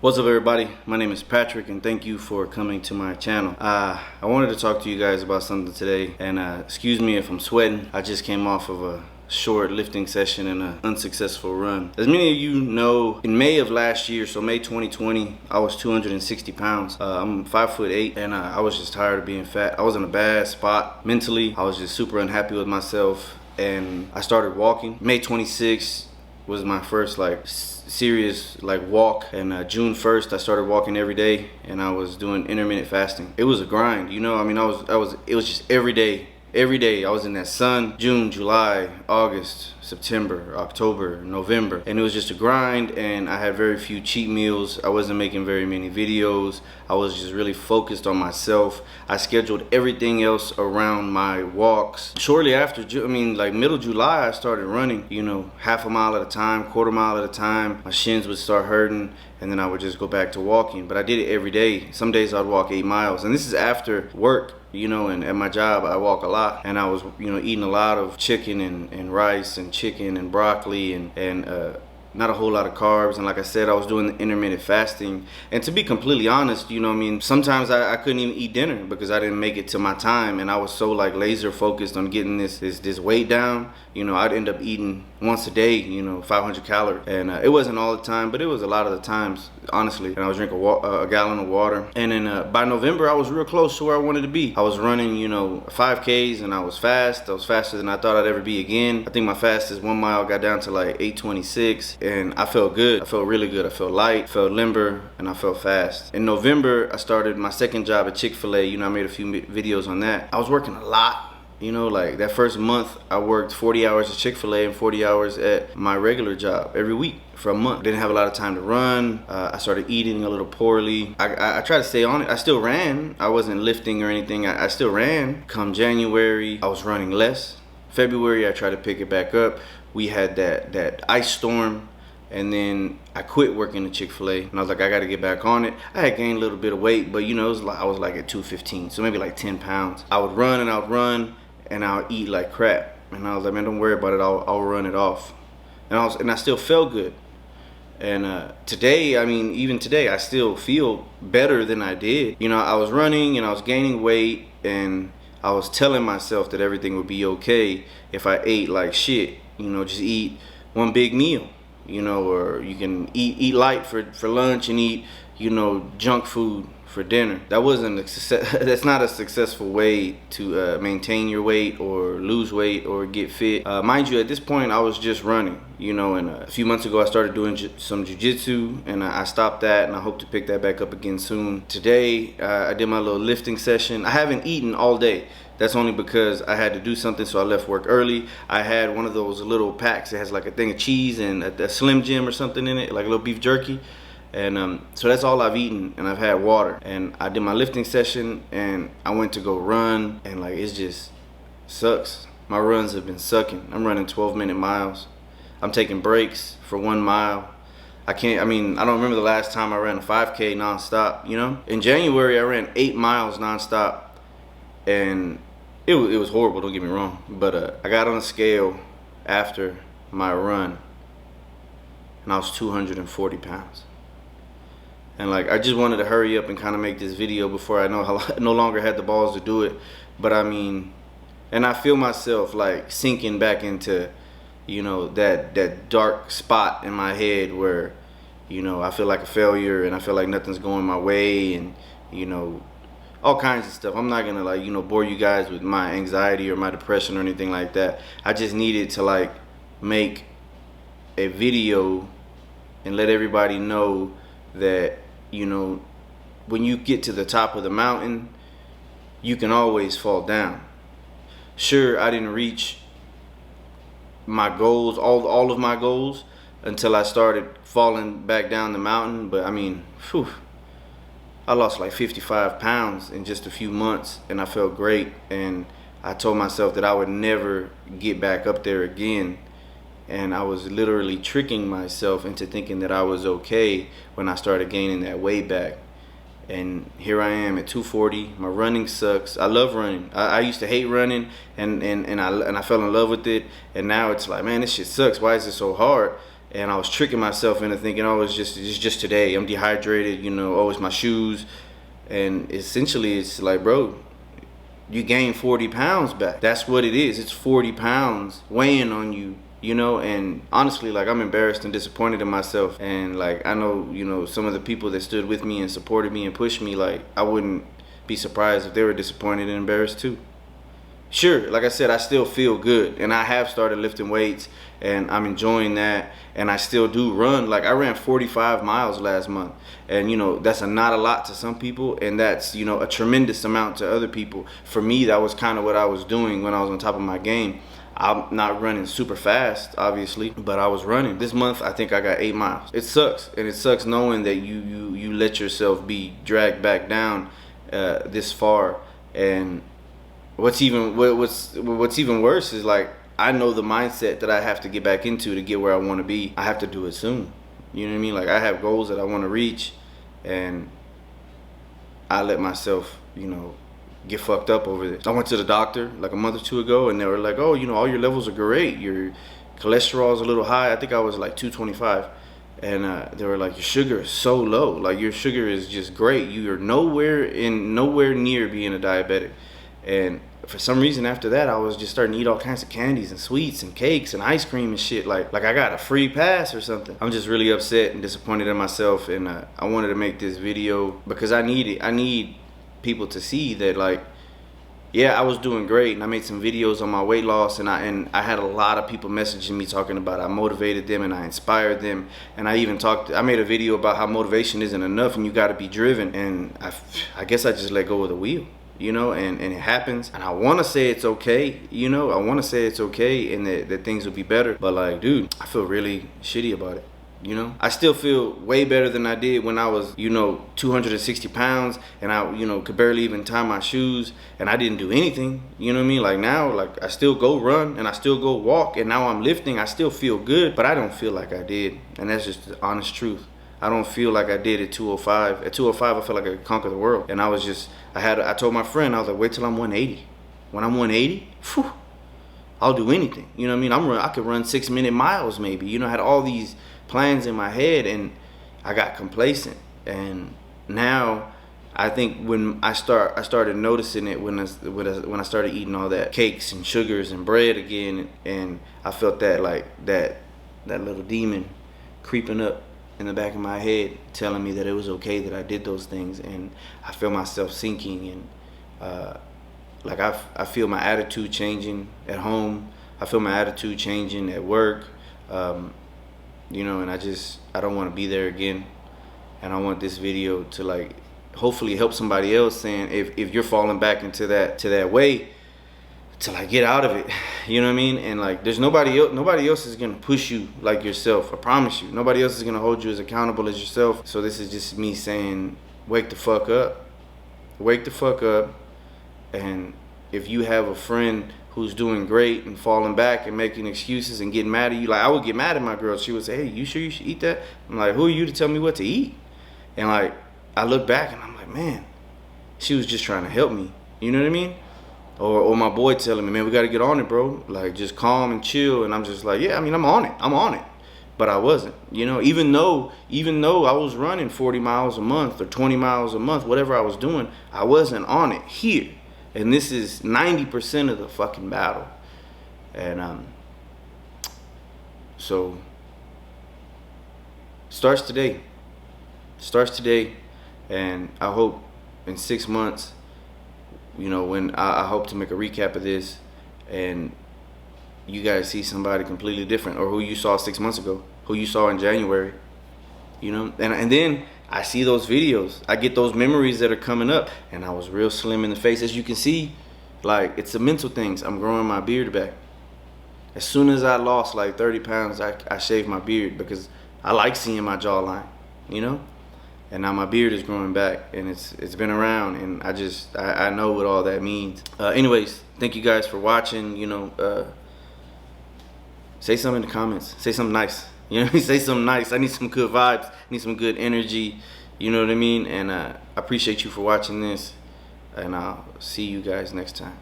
What's up, everybody? My name is Patrick and thank you for coming to my channel. I wanted to talk to you guys about something today, and excuse me if I'm sweating. I just came off of a short lifting session and an unsuccessful run. As many of you know, in May of last year, so May 2020, I was 260 pounds. I'm 5'8", and I was just tired of being fat. I was in a bad spot mentally. I was just super unhappy with myself, and I started walking. May 26th was my first serious walk, and June 1st I started walking every day, and I was doing intermittent fasting. It was a grind, you know. I mean, it was just every day I was in that sun. June, July, August, September, October, November, and it was just a grind, and I had very few cheat meals. I wasn't making very many videos. I was just really focused on myself. I scheduled everything else around my walks. Shortly after, middle July, I started running, you know, half a mile at a time, quarter mile at a time. My shins would start hurting, and then I would just go back to walking. But I did it every day. Some days I'd walk 8 miles, and this is after work, you know, and at my job I walk a lot, and I was, you know, eating a lot of chicken and rice and chicken and broccoli and not a whole lot of carbs. And like I said, I was doing the intermittent fasting, and to be completely honest, you know what I mean, sometimes I couldn't even eat dinner because I didn't make it to my time, and I was so laser focused on getting this weight down. You know, I'd end up eating once a day, you know, 500 calories, and it wasn't all the time, but it was a lot of the times, honestly. And I was drinking a gallon of water, and then by November I was real close to where I wanted to be. I was running, you know, 5Ks, and I was fast. I was faster than I thought I'd ever be again. I think my fastest 1 mile got down to 8:26, and I felt good. I felt really good. I felt light, felt limber, and I felt fast. In November, I started my second job at Chick-fil-A. You know, I made a few videos on that. I was working a lot. You know, that first month, I worked 40 hours at Chick-fil-A and 40 hours at my regular job every week for a month. Didn't have a lot of time to run. I started eating a little poorly. I tried to stay on it. I still ran. I wasn't lifting or anything. I still ran. Come January, I was running less. February, I tried to pick it back up. We had that ice storm, and then I quit working at Chick-fil-A, and I was like, I gotta get back on it. I had gained a little bit of weight, but you know, I was at 215, so maybe 10 pounds. I would run, and I'll eat like crap. And I was like, man, don't worry about it. I'll run it off. And I still felt good. And today, even today, I still feel better than I did. You know, I was running and I was gaining weight, and I was telling myself that everything would be okay if I ate like shit. You know, just eat one big meal. You know, or you can eat light for lunch and eat, you know, junk food for dinner. That's not a successful way to maintain your weight or lose weight or get fit. Mind you, at this point I was just running, you know, and a few months ago I started doing some jiu-jitsu, and I stopped that, and I hope to pick that back up again soon. Today I did my little lifting session. I haven't eaten all day. That's only because I had to do something, so I left work early. I had one of those little packs that has a thing of cheese and a Slim Jim or something in it, like a little beef jerky. And so that's all I've eaten, and I've had water. And I did my lifting session, and I went to go run, and it just sucks. My runs have been sucking. I'm running 12-minute miles. I'm taking breaks for 1 mile. I don't remember the last time I ran a 5K nonstop, you know? In January, I ran 8 miles nonstop, and it was horrible, don't get me wrong. But I got on a scale after my run, and I was 240 pounds. And I just wanted to hurry up and kind of make this video before I no longer had the balls to do it. But and I feel myself sinking back into, you know, that dark spot in my head where, you know, I feel like a failure, and I feel like nothing's going my way, and, you know, all kinds of stuff. I'm not gonna you know, bore you guys with my anxiety or my depression or anything like that. I just needed to make a video and let everybody know that, you know, when you get to the top of the mountain, you can always fall down. Sure, I didn't reach my goals, all of my goals, until I started falling back down the mountain. But I lost 55 pounds in just a few months, and I felt great. And I told myself that I would never get back up there again. And I was literally tricking myself into thinking that I was okay when I started gaining that weight back. And here I am at 240. My running sucks. I love running. I used to hate running, and I fell in love with it. And now it's man, this shit sucks. Why is it so hard? and I was tricking myself into thinking, oh, it's just today. I'm dehydrated, you know. Oh, it's my shoes, and essentially it's like, bro, you gained 40 pounds back. That's what it is. It's 40 pounds weighing on you, you know. And honestly, like, I'm embarrassed and disappointed in myself. And like, I know, you know, some of the people that stood with me and supported me and pushed me, like, I wouldn't be surprised if they were disappointed and embarrassed too. Sure, like I said, I still feel good, and I have started lifting weights, and I'm enjoying that, and I still do run. Like, I ran 45 miles last month, and you know, that's not a lot to some people, and that's, you know, a tremendous amount to other people. For me, that was kind of what I was doing when I was on top of my game. I'm not running super fast, obviously, but I was running. This month, I think I got 8 miles. It sucks, and it sucks knowing that you let yourself be dragged back down this far. And what's even worse is, like, I know the mindset that I have to get back into to get where I want to be. I have to do it soon. You know what I mean? Like, I have goals that I want to reach, and I let myself, you know, get fucked up over this. I went to the doctor like a month or two ago, and they were like, oh, you know, all your levels are great. Your cholesterol is a little high. I think I was like 225. And they were like, your sugar is so low. Like, your sugar is just great. You are nowhere near being a diabetic. And for some reason after that, I was just starting to eat all kinds of candies and sweets and cakes and ice cream and shit. Like I got a free pass or something. I'm just really upset and disappointed in myself, and I wanted to make this video because I need it. I need people to see that, like, yeah, I was doing great, and I made some videos on my weight loss, and I had a lot of people messaging me talking about I motivated them and I inspired them, and I made a video about how motivation isn't enough and you got to be driven, and I guess I just let go of the wheel. You know, and it happens, and I want to say it's okay, you know, I want to say it's okay and that things will be better, but like, dude, I feel really shitty about it, you know. I still feel way better than I did when I was, you know, 260 pounds, and I, you know, could barely even tie my shoes, and I didn't do anything, you know what I mean? Like, now, like, I still go run, and I still go walk, and now I'm lifting, I still feel good, but I don't feel like I did, and that's just the honest truth. I don't feel like I did at 205. At 205, I felt like I could conquer the world. And I was just, I told my friend, I was like, wait till I'm 180. When I'm 180, whew, I'll do anything. You know what I mean? I could run 6-minute miles maybe. You know, I had all these plans in my head, and I got complacent. And now, I think when I started noticing it when I started eating all that cakes and sugars and bread again, and I felt that, like, that little demon creeping up in the back of my head telling me that it was okay that I did those things, and I feel myself sinking, and like I feel my attitude changing at home, I feel my attitude changing at work, you know, and I don't want to be there again, and I want this video to, like, hopefully help somebody else, saying if you're falling back into that way, to, like, get out of it, you know what I mean? And, like, there's nobody else is gonna push you like yourself. I promise you, nobody else is gonna hold you as accountable as yourself. So this is just me saying, wake the fuck up, and if you have a friend who's doing great and falling back and making excuses and getting mad at you, like, I would get mad at my girl. She would say, hey, you sure you should eat that? I'm like, who are you to tell me what to eat? And, like, I look back and I'm like, man, she was just trying to help me, you know what I mean? Or my boy telling me, man, we got to get on it, bro. Like, just calm and chill. And I'm just like, yeah, I mean, I'm on it. But I wasn't, you know, even though I was running 40 miles a month or 20 miles a month, whatever I was doing, I wasn't on it here. And this is 90% of the fucking battle. And so starts today. And I hope in 6 months, you know, when I hope to make a recap of this, and you guys see somebody completely different, or who you saw 6 months ago, who you saw in January, you know, and then I see those videos, I get those memories that are coming up, and I was real slim in the face. As you can see, like, it's the mental things. I'm growing my beard back. As soon as I lost like 30 pounds, I shaved my beard because I like seeing my jawline, you know. And now my beard is growing back, and it's been around, and I know what all that means. Anyways, thank you guys for watching. You know, say something in the comments. Say something nice. You know, say something nice. I need some good vibes. I need some good energy. You know what I mean? And I appreciate you for watching this, and I'll see you guys next time.